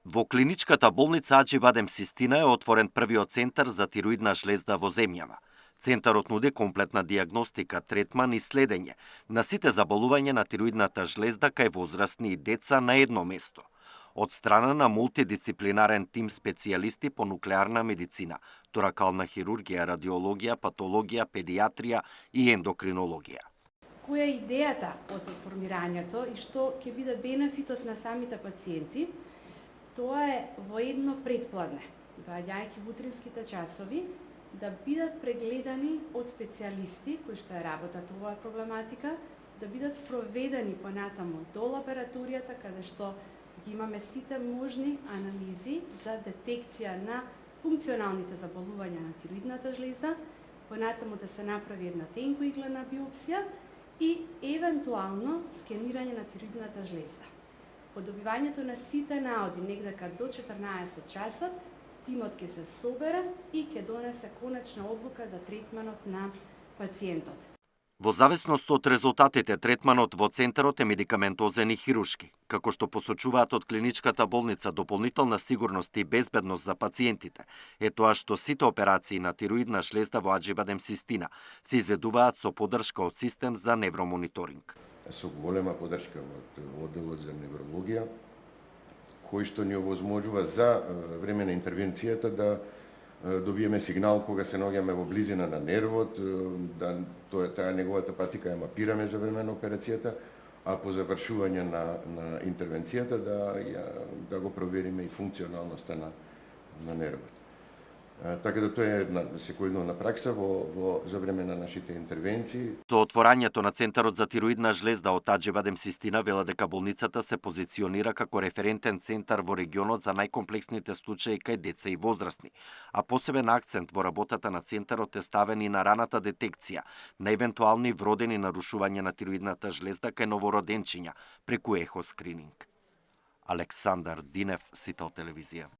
Во клиничката болница Аџи Систина е отворен првиот центар за тироидна жлезда во земјава. Центарот нуди комплетна диагностика, третман и следење на сите заболувања на тироидната жлезда кај возрастни и деца на едно место. Од страна на мултидисциплинарен тим специјалисти по нуклеарна медицина, торакална хирургија, радиологија, патологија, педиатрија и ендокринологија. Која е идејата од формирањето и што ќе биде бенефитот на самите пациенти? Тоа е во едно предпладне, доаѓајќи во утринските часови, да бидат прегледани од специјалисти кои што ја работат оваа проблематика, да бидат спроведени понатаму до лабораторијата, каде што ги имаме сите можни анализи за детекција на функционалните заболувања на тироидната жлезда, понатаму да се направи една тенкоиглена биопсија и евентуално скенирање на тироидната жлезда. По добивањето на сите наоди, негдека до 14 часот, тимот ќе се собере и ќе донесе конечна одлука за третманот на пациентот. Во зависност од резултатите, третманот во центарот е медикаментозен и хируршки. Како што посочуваат од клиничката болница, дополнителна сигурност и безбедност за пациентите е тоа што сите операции на тироидна жлезда во Аџи Систина се изведуваат со поддршка од систем за невромониторинг. Со голема поддршка од одделот за неврологија, кој што ни овозможува за време на интервенцијата да добиеме сигнал кога се наоѓаме во близина на нервот, да таа неговата патика ја мапираме за време на операцијата, а по завршување на интервенцијата да го провериме и функционалноста на нервот. Така да тоа е секојдневна пракса за време на нашите интервенции. Со отворањето на Центарот за тироидна жлезда од Аџи Систина вела дека болницата се позиционира како референтен центар во регионот за најкомплексните случаи кај деца и возрастни, а посебен акцент во работата на центарот е ставен и на раната детекција на евентуални вродени нарушувања на тироидната жлезда кај новороденчиња преку ехоскрининг. Александар Динев, Сител телевизија.